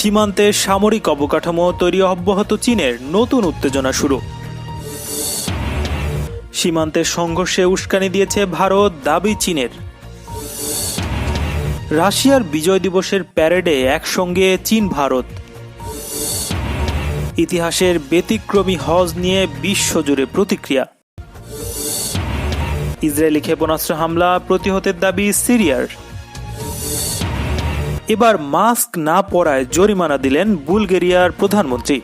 সীমান্তে সামরিক অবকাঠামো তৈরি অব্যাহত চীনের নতুন উত্তেজনা শুরু। সীমান্তের সংঘর্ষে উস্কানি দিয়েছে ভারত, দাবি চীনের। রাশিয়ার বিজয় দিবসের প্যারেডে একসঙ্গে চীন ভারত। ইতিহাসের ব্যতিক্রমী হজ নিয়ে বিশ্বজুড়ে প্রতিক্রিয়া। ইসরায়েলি ক্ষেপণাস্ত্র হামলা প্রতিহতের দাবি সিরিয়ার। এবার মাস্ক না পরায় জরিমানা দিলেন বুলগেরিয়ার প্রধানমন্ত্রী।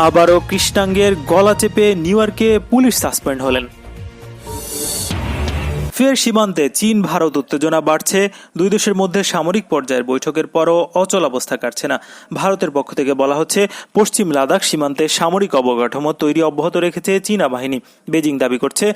আবারও কৃষ্ণাঙ্গের গলা চেপে নিউ ইয়র্কে পুলিশ সাসপেন্ড হলেন। ফের সীমান্তে চীন ভারত উত্তেজনা বাড়ছে। দুই দেশের মধ্যে সামরিক পর্যায়ের বৈঠকের পরও অচল অবস্থা কাটছে না। ভারতের পক্ষ থেকে বলা হচ্ছে, পশ্চিম লাদাখ সীমান্তে সামরিক অবকাঠামো তৈরি অব্যাহত রেখেছে চীনা বাহিনী। বেজিং দাবি করছে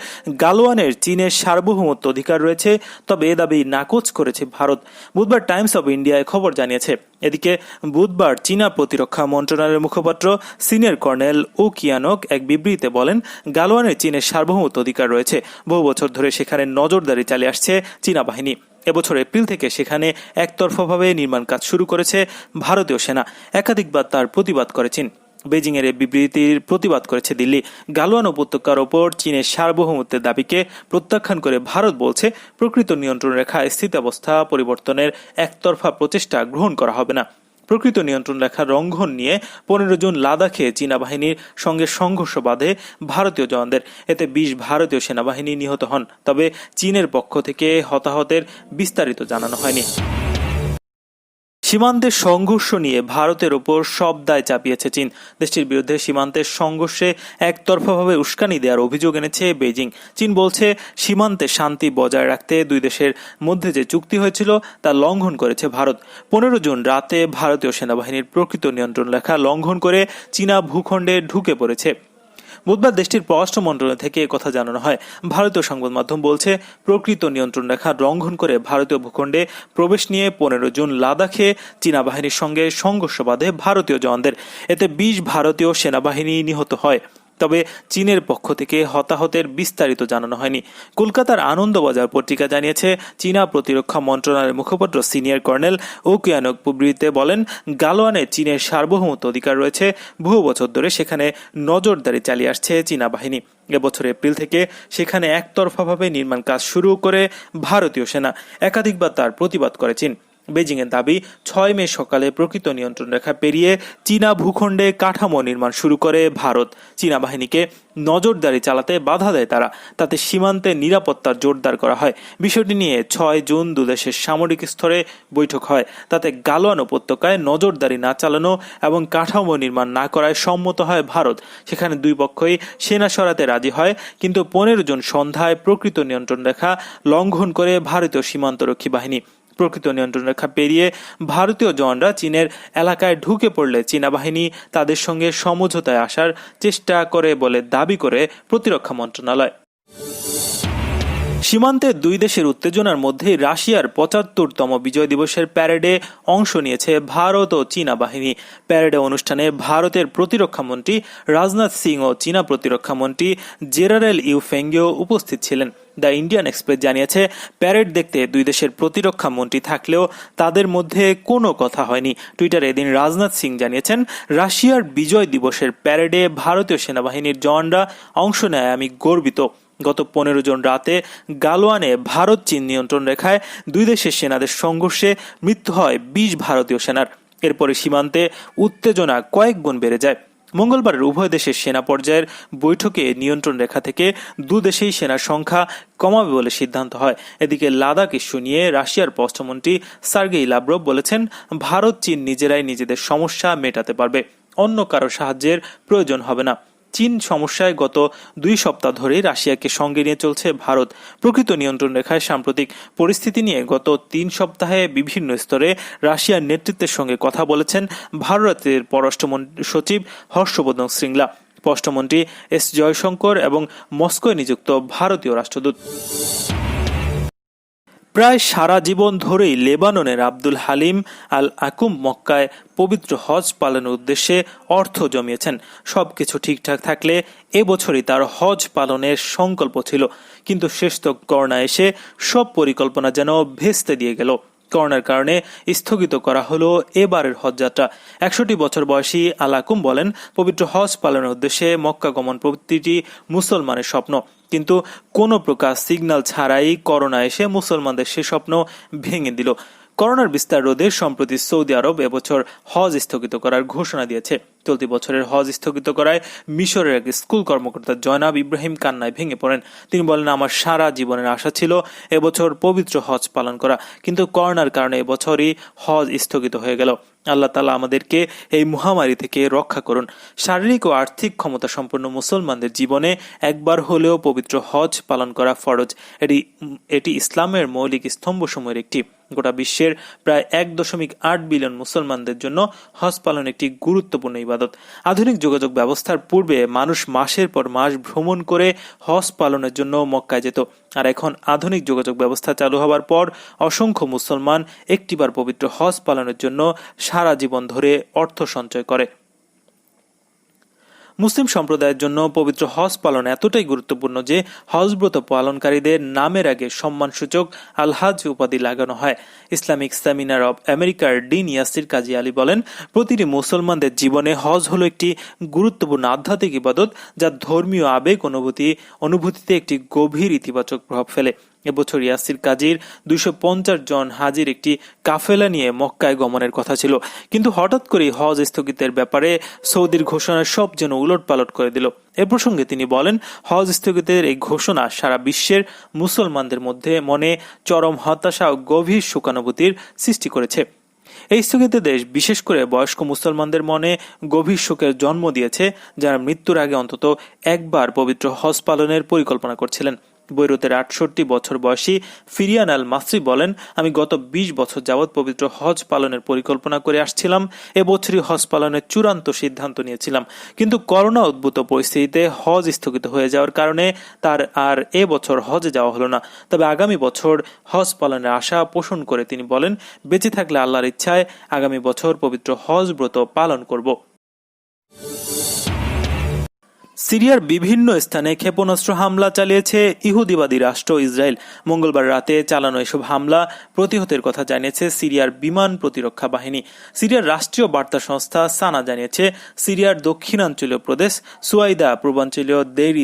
গালওয়ানের চীনের সার্বভৌমত্ব অধিকার রয়েছে, তবে এ দাবি নাকচ করেছে ভারত। বুধবার টাইমস অব ইন্ডিয়ায় খবর জানিয়েছে। এদিকে বুধবার চীনা প্রতিরক্ষা মন্ত্রণালয়ের মুখপাত্র সিনিয়র কর্নেল ও কিয়ানক এক বিবৃতিতে বলেন, গালওয়ানের চীনের সার্বভৌমত্ব অধিকার রয়েছে। বহু বছর ধরে সেখানে নজরদারি চালিয়ে আসছে চীনা বাহিনী। এবছর এপ্রিল থেকে সেখানে একতরফাভাবে নির্মাণ কাজ শুরু করেছে ভারতীয় সেনা। একাধিকবার তার প্রতিবাদ করে চীন। বেজিং এর বিবৃতির প্রতিবাদ করেছে দিল্লি। গালওয়ান উপত্যকার ওপর চীনের সার্বভৌমত্বের দাবিকে প্রত্যাখ্যান করে ভারত বলছে, প্রকৃত নিয়ন্ত্রণ রেখায় স্থিতাবস্থা পরিবর্তনের একতরফা প্রচেষ্টা গ্রহণ করা হবে না। প্রকৃত নিয়ন্ত্রণ রেখা লঙ্ঘন নিয়ে 15 জুন লাদাখে চীনা বাহিনীর সঙ্গে সংঘর্ষ বাধে ভারতীয় জওয়ানদের। এতে 20 ভারতীয় সেনাবাহিনী নিহত হন। তবে চীনের পক্ষ থেকে হতাহতের বিস্তারিত জানানো হয়নি। সীমান্তের সংঘর্ষ নিয়ে ভারতের ওপর সব দায় চাপিয়েছে চীন। দেশটির বিরুদ্ধে সীমান্তের সংঘর্ষে একতরফাভাবে উস্কানি দেওয়ার অভিযোগ এনেছে বেজিং। চীন বলছে, সীমান্তে শান্তি বজায় রাখতে দুই দেশের মধ্যে যে চুক্তি হয়েছিল তা লঙ্ঘন করেছে ভারত। 15 জুন রাতে ভারতীয় সেনাবাহিনীর প্রকৃত নিয়ন্ত্রণ রেখা লঙ্ঘন করে চীনা ভূখণ্ডে ঢুকে পড়েছে। বুধবার দেশটির পররাষ্ট্র মন্ত্রণালয় থেকে কথা জানানো হয়। ভারতীয় সংবাদ মাধ্যম বলছে, প্রকৃত নিয়ন্ত্রণ রেখা লঙ্ঘন করে ভারতীয় ভূখণ্ডে প্রবেশ নিয়ে 15 জুন লাদাখে চীনা বাহিনীর সঙ্গে সংঘর্ষ বাধে ভারতীয় জওয়ানদের। এতে 20 ভারতীয় সেনাবাহিনী নিহত হয়। তবে চীনের পক্ষ থেকে হতাহতের বিস্তারিত জানানো হয়নি। কলকাতার আনন্দবাজার পত্রিকা জানিয়েছে, চীনা প্রতিরক্ষা মন্ত্রণালয়ের মুখপাত্র সিনিয়র কর্নেল ও কিয়ানক বিবৃতিতে বলেন, গালওয়ানে চীনের সার্বভৌমত্ব অধিকার রয়েছে। বহু বছর ধরে সেখানে নজরদারি চালিয়ে আসছে চীনা বাহিনী। এবছর এপ্রিল থেকে সেখানে একতরফাভাবে নির্মাণ কাজ শুরু করে ভারতীয় সেনা। একাধিকবার তার প্রতিবাদ করে চীন। বেজিং এর দাবি, 6 মে সকালে প্রকৃত নিয়ন্ত্রণ রেখা পেরিয়ে চীনা ভূখণ্ডে কাঠামো নির্মাণ শুরু করে ভারত। চীনা বাহিনীকে নজরদারি চালাতে বাধা দেয় তারা। তাতে সীমান্তে নিরাপত্তা জোরদার করা হয়। বিষয়টি নিয়ে 6 জুন দুদেশের সামরিক স্তরে বৈঠক হয়। তাতে গালওয়ান উপত্যকায় নজরদারি না চালানো এবং কাঠামো নির্মাণ না করায় সম্মত হয় ভারত। সেখানে দুই পক্ষই সেনা সরাতে রাজি হয়, কিন্তু 15 জুন সন্ধ্যায় প্রকৃত নিয়ন্ত্রণ রেখা লঙ্ঘন করে ভারতীয় সীমান্তরক্ষী বাহিনী। প্রকৃত নিয়ন্ত্রণ রেখা পেরিয়ে ভারতীয় জওয়ানরা চীনের এলাকায় ঢুকে পড়লে চীনা বাহিনী তাদের সঙ্গে সমঝোতায় আসার চেষ্টা করে বলে দাবি করে প্রতিরক্ষা মন্ত্রণালয়। সীমান্তে দুই দেশের উত্তেজনার মধ্যে রাশিয়ার 75তম বিজয় দিবসের প্যারেডে অংশ নিয়েছে ভারত ও চীনা বাহিনী। প্যারেডে অনুষ্ঠানে ভারতের প্রতিরক্ষা মন্ত্রী রাজনাথ সিং ও চীনা প্রতিরক্ষা মন্ত্রী জেনারেল ইউ ফেঙ্গিও উপস্থিত ছিলেন। দ্য ইন্ডিয়ান এক্সপ্রেস জানিয়েছে, প্যারেড দেখতে দুই দেশের প্রতিরক্ষা মন্ত্রী থাকলেও তাদের মধ্যে কোনো কথা হয়নি। টুইটারে এদিন রাজনাথ সিং জানিয়েছেন, রাশিয়ার বিজয় দিবসের প্যারেডে ভারতীয় সেনাবাহিনীর জওয়ানরা অংশ নেয় আমি গর্বিত। গত 15 জুন রাতে গালওয়ানে ভারত চীন নিয়ন্ত্রণ রেখায় দুই দেশের সেনাদের সংঘর্ষে মৃত্যু হয় 20 ভারতীয় সেনার। এরপরে সীমান্তে উত্তেজনা কয়েক গুণ বেড়ে যায়। মঙ্গলবার উভয় দেশের সেনা পর্যায়ের বৈঠকে নিয়ন্ত্রণ রেখা থেকে দুদেশেই সেনার সংখ্যা কমাবে বলে সিদ্ধান্ত হয়। এদিকে লাদাখ ইস্যু নিয়ে রাশিয়ার পররাষ্ট্রমন্ত্রী সার্গেই লাভরভ বলেছেন, ভারত চীন নিজেরাই নিজেদের সমস্যা মেটাতে পারবে, অন্য কারো সাহায্যের প্রয়োজন হবে না। চীন সমস্যায় গত 2 সপ্তাহ ধরেই রাশিয়াকে সঙ্গে নিয়ে চলছে ভারত। প্রকৃত নিয়ন্ত্রণ রেখায় সাম্প্রতিক পরিস্থিতি নিয়ে গত 3 সপ্তাহে বিভিন্ন স্তরে রাশিয়ার নেতৃত্বের সঙ্গে কথা বলেছেন ভারতের পররাষ্ট্র সচিব হর্ষবর্ধন শ্রিংলা, পররাষ্ট্রমন্ত্রী এস জয়শঙ্কর এবং মস্কোয় নিযুক্ত ভারতীয় রাষ্ট্রদূত। প্রায় সারা জীবন ধরেই লেবাননের আব্দুল হালিম আল আকুম মক্কায় পবিত্র হজ পালনের উদ্দেশ্যে অর্থ জমিয়েছেন। সবকিছু ঠিকঠাক থাকলে এবছরই তার হজ পালনের সংকল্প ছিল, কিন্তু শেষতক করোনা এসে সব পরিকল্পনা যেন ভেস্তে দিয়ে গেল। করোনার কারণে স্থগিত করা হলো এবারের হজ যাত্রা। 61 বছর বয়সী আলাকুম বলেন, পবিত্র হজ পালনের উদ্দেশ্যে মক্কা গমন প্রতিটি মুসলমানের স্বপ্ন, কিন্তু কোনো প্রকার সিগন্যাল ছাড়াই করোনা এসে মুসলমানদের সে স্বপ্ন ভেঙে দিল। করোনার বিস্তার রোধে সম্প্রতি সৌদি আরব এবছর হজ স্থগিত করার ঘোষণা দিয়েছে। চলতি বছরের হজ স্থগিত করায় মিশরের এক স্কুল কর্মকর্তা জয়নাব ইব্রাহিম কান্নায় ভেঙে পড়েন। তিনি বলেন, আমার সারা জীবনের আশা ছিল এবছর পবিত্র হজ পালন করা, কিন্তু করোনার কারণে এবছরই হজ স্থগিত হয়ে গেল। আল্লাহ তাআলা আমাদেরকে এই মহামারী থেকে রক্ষা করুন। শারীরিক ও আর্থিক ক্ষমতা সম্পন্ন মুসলমানদের জীবনে একবার হলেও পবিত্র হজ পালন করা ফরজ। এটি ইসলামের মৌলিক স্তম্ভসমূহের একটি। গোটা বিশ্বের প্রায় 1.8 বিলিয়ন মুসলমানদের জন্য হজ পালন একটি গুরুত্বপূর্ণ ইবাদত। আধুনিক যোগাযোগ ব্যবস্থার পূর্বে মানুষ মাসের পর মাস ভ্রমণ করে হজ পালনের জন্য মক্কায় যেত, আর এখন আধুনিক যোগাযোগ ব্যবস্থা চালু হওয়ার পর অসংখ্য মুসলমান একটিবার পবিত্র হজ পালনের জন্য সারা জীবন ধরে অর্থ সঞ্চয় করে। মুসলিম সম্প্রদায়ের জন্য পবিত্র হজ পালন এতটাই গুরুত্বপূর্ণ যে হজব্রত পালনকারীদের নামের আগে সম্মানসূচক আল-হাজ উপাধি লাগানো হয়। ইসলামিক সেমিনার অব আমেরিকার ডিন ইয়াসির কাজী আলী বলেন, প্রতিটি মুসলমানদের জীবনে হজ হলো একটি গুরুত্বপূর্ণ আধ্যাত্মিক ইবাদত, যা ধর্মীয় আবেগ অনুভূতিতে একটি গভীর ইতিবাচক প্রভাব ফেলে। এবছর ইয়াসির কাজীর 250 জন হাজির একটি কাফেলা নিয়ে মক্কায় গমনের কথা ছিল, কিন্তু হঠাৎ করে হজ স্থগিতের ব্যাপারে সৌদির ঘোষণা সব যেন উলটপালট করে দিল। এ প্রসঙ্গে তিনি বলেন, হজ স্থগিতের এই ঘোষণা সারা বিশ্বের মুসলমানদের মনে চরম হতাশা ও গভীর শোকানুভূতির সৃষ্টি করেছে। এই স্থগিত দেশ বিশেষ করে বয়স্ক মুসলমানদের মনে গভীর শোকের জন্ম দিয়েছে, যারা মৃত্যুর আগে অন্তত একবার পবিত্র হজ পালনের পরিকল্পনা করছিলেন। বৈরুতের 68 বছর বয়সী ফিরিয়ান আল মাসরি বলেন, আমি গত 20 বছর যাবৎ পবিত্র হজ পালনের পরিকল্পনা করে আসছিলাম। এবছরই হজ পালনের চূড়ান্ত সিদ্ধান্ত নিয়েছিলাম, কিন্তু করোনা উদ্ভূত পরিস্থিতিতে হজ স্থগিত হয়ে যাওয়ার কারণে তার আর এবছর হজে যাওয়া হলো না। তবে আগামী বছর হজ পালনের আশা পোষণ করে তিনি বলেন, বেঁচে থাকলে আল্লাহর ইচ্ছায় আগামী বছর পবিত্র হজ ব্রত পালন করব। সিরিয়ার বিভিন্ন স্থানে ক্ষেপণাস্ত্র হামলা চালিয়েছে ইহুদিবাদী রাষ্ট্র ইসরায়েল। মঙ্গলবার রাতে চালানো এসব হামলা প্রতিহতের কথা জানিয়েছে সিরিয়ার বিমান প্রতিরক্ষা বাহিনী। সিরিয়ার রাষ্ট্রীয় বার্তা সংস্থা সানা জানিয়েছে, সিরিয়ার দক্ষিণাঞ্চলীয় প্রদেশ সুয়াইদা, পূর্বাঞ্চলীয় দেইর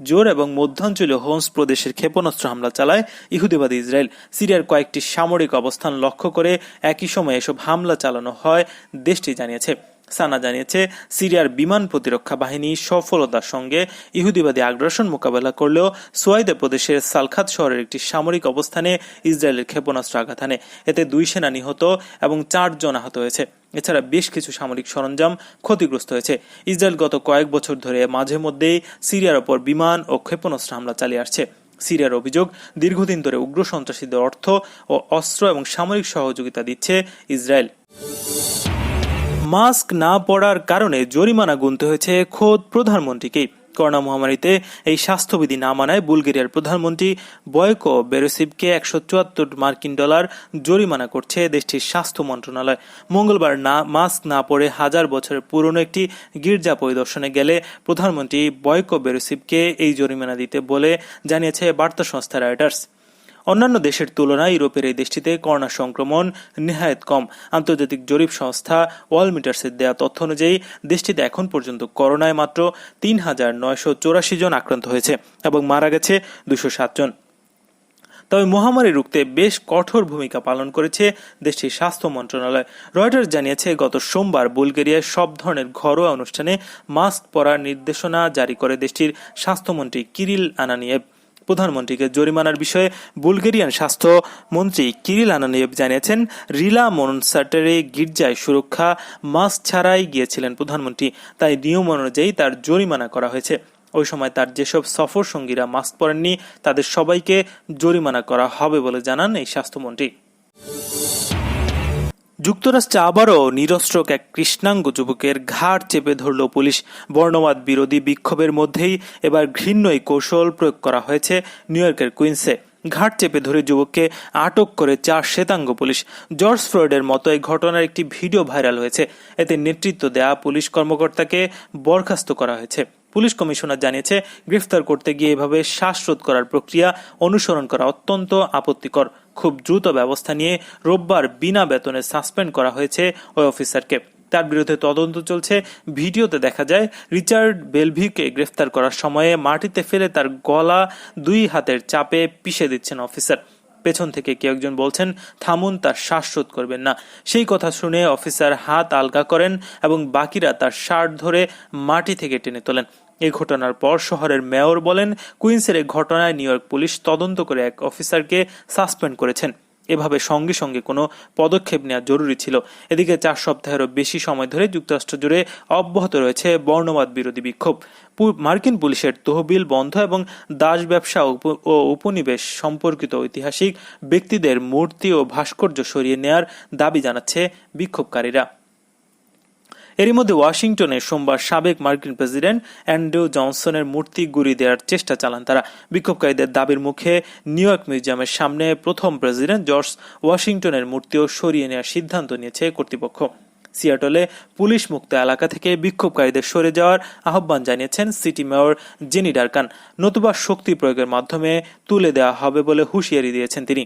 জোর এবং মধ্যাঞ্চলীয় হোমস প্রদেশের ক্ষেপণাস্ত্র হামলা চালায় ইহুদিবাদী ইসরায়েল। সিরিয়ার কয়েকটি সামরিক অবস্থান লক্ষ্য করে একই সময়ে এসব হামলা চালানো হয়, দেশটি জানিয়েছে। সানা জানিয়েছে, সিরিয়ার বিমান প্রতিরক্ষা বাহিনী সফলতার সঙ্গে ইহুদিবাদী আগ্রাসন মোকাবেলা করলেও সুয়াইদা প্রদেশের সালখাত শহরের একটি সামরিক অবস্থানে ইসরায়েলের ক্ষেপণাস্ত্র আঘাত হানে। এতে 2 সেনা নিহত এবং 4 জন আহত হয়েছে। এছাড়া বেশ কিছু সামরিক সরঞ্জাম ক্ষতিগ্রস্ত হয়েছে। ইসরায়েল গত কয়েক বছর ধরে মাঝে মধ্যেই সিরিয়ার ওপর বিমান ও ক্ষেপণাস্ত্র হামলা চালিয়ে আসছে। সিরিয়ার অভিযোগ, দীর্ঘদিন ধরে উগ্র সন্ত্রাসীদের অর্থ ও অস্ত্র এবং সামরিক সহযোগিতা দিচ্ছে ইসরায়েল। মাস্ক না পরার কারণে জরিমানা গুনতে হয়েছে খোদ প্রধানমন্ত্রীকেই। করোনা মহামারীতে এই স্বাস্থ্যবিধি না মানায় বুলগেরিয়ার প্রধানমন্ত্রী বয়কো বেরোসিভকে $174 জরিমানা করছে দেশটির স্বাস্থ্য মন্ত্রণালয়। মঙ্গলবার মাস্ক না পরে 1000 বছরের পুরনো একটি গির্জা পরিদর্শনে গেলে প্রধানমন্ত্রী বয়কো বেরোসিভকে এই জরিমানা দিতে বলে জানিয়েছে বার্তা সংস্থা রয়টার্স। অন্যান্য দেশের তুলনায় ইউরোপের এই দেশটিতে করোনা সংক্রমণ নেহায়েত কম। আন্তর্জাতিক জরিপ সংস্থা ওয়ালমিটার্সের দেয়া তথ্য অনুযায়ী দেশটিতে এখন পর্যন্ত করোনায় মাত্র 3984 জন আক্রান্ত হয়েছে এবং মারা গেছে 207 জন। তবে মহামারী রুখতে বেশ কঠোর ভূমিকা পালন করেছে দেশটির স্বাস্থ্য মন্ত্রণালয়। রয়টার্স জানিয়েছে, গত সোমবার বুলগেরিয়ায় সব ধরনের ঘরোয়া অনুষ্ঠানে মাস্ক পরার নির্দেশনা জারি করে দেশটির স্বাস্থ্যমন্ত্রী কিরিল আনানিয়েভ। প্রধানমন্ত্রীকে জরিমানার বিষয়ে বুলগেরিয়ান স্বাস্থ্যমন্ত্রী কিরিল আনানিয়েভ জানিয়েছেন, রিলা মনসার্টারে গির্জায় সুরক্ষা মাস্ক ছাড়াই গিয়েছিলেন প্রধানমন্ত্রী, তাই নিয়ম অনুযায়ী তার জরিমানা করা হয়েছে। ওই সময় তার যেসব সফর সঙ্গীরা মাস্ক পরেননি তাদের সবাইকে জরিমানা করা হবে বলে জানান এই স্বাস্থ্যমন্ত্রী। যুক্তরাষ্ট্রে আবারও নিরস্ত্র এক কৃষ্ণাঙ্গ যুবকের ঘাড় চেপে ধরল পুলিশ। বর্ণবাদ বিরোধী বিক্ষোভের মধ্যেই এবার ঘৃণ্য এই কৌশল প্রয়োগ করা হয়েছে নিউ ইয়র্কের কুইন্সে। ঘাট চেপে ধরে যুবককে আটক করে 4 শ্বেতাঙ্গ পুলিশ। জর্জ ফ্লয়েডের মতো এই ঘটনার একটি ভিডিও ভাইরাল হয়েছে। এতে নেতৃত্ব দেয়া পুলিশ কর্মকর্তাকে বরখাস্ত করা হয়েছে। পুলিশ কমিশনার জানিয়েছে, গ্রেফতার করতে গিয়ে এভাবে শ্বাসরোধ করার প্রক্রিয়া অনুসরণ করা অত্যন্ত আপত্তিকর। খুব দ্রুত ব্যবস্থা নিয়ে রোববার বিনা বেতনে সাসপেন্ড করা হয়েছে ওই অফিসারকে। তার বিরুদ্ধে তদন্ত চলছে। ভিডিওতে দেখা যায় রিচার্ড বেলভিকে গ্রেফতার করার সময়ে মাটিতে ফেলে তার গলা 2 হাতের চাপে পিষে দিচ্ছেন অফিসার। পেছন থেকে কেউ একজন বলছেন, থামুন, তার শ্বাসরোধ করবেন না। সেই কথা শুনে অফিসার হাত আলগা করেন এবং বাকিরা তার শার্ট ধরে মাটি থেকে টেনে তোলেন। এই ঘটনার পর শহরের মেয়র বলেন, কুইন্সের এই ঘটনায় নিউ ইয়র্ক পুলিশ তদন্ত করে এক অফিসারকে সাসপেন্ড করেছেন। এভাবে সঙ্গে সঙ্গে কোনো পদক্ষেপ নেওয়া জরুরি ছিল। এদিকে 4 সপ্তাহেরও বেশি সময় ধরে যুক্তরাষ্ট্র জুড়ে অব্যাহত রয়েছে বর্ণবাদ বিরোধী বিক্ষোভ। মার্কিন পুলিশের তহবিল বন্ধ এবং দাস ব্যবসা ও উপনিবেশ সম্পর্কিত ঐতিহাসিক ব্যক্তিদের মূর্তি ও ভাস্কর্য সরিয়ে নেয়ার দাবি জানাচ্ছে বিক্ষোভকারীরা। এরই মধ্যে ওয়াশিংটনে সোমবার সাবেক মার্কিন প্রেসিডেন্ট অ্যান্ড্রু জনসনের মূর্তি গুঁড়িয়ে দেওয়ার চেষ্টা চালান তারা। বিক্ষোভকারীদের দাবির মুখে নিউ ইয়র্ক মিউজিয়ামের সামনে প্রথম প্রেসিডেন্ট জর্জ ওয়াশিংটনের মূর্তিও সরিয়ে নেওয়ার সিদ্ধান্ত নিয়েছে কর্তৃপক্ষ। সিয়াটলে পুলিশ মুক্ত এলাকা থেকে বিক্ষোভকারীদের সরে যাওয়ার আহ্বান জানিয়েছেন সিটি মেয়র জেনি ডারকান। নতুবা শক্তি প্রয়োগের মাধ্যমে তুলে দেওয়া হবে বলে হুঁশিয়ারি দিয়েছেন তিনি।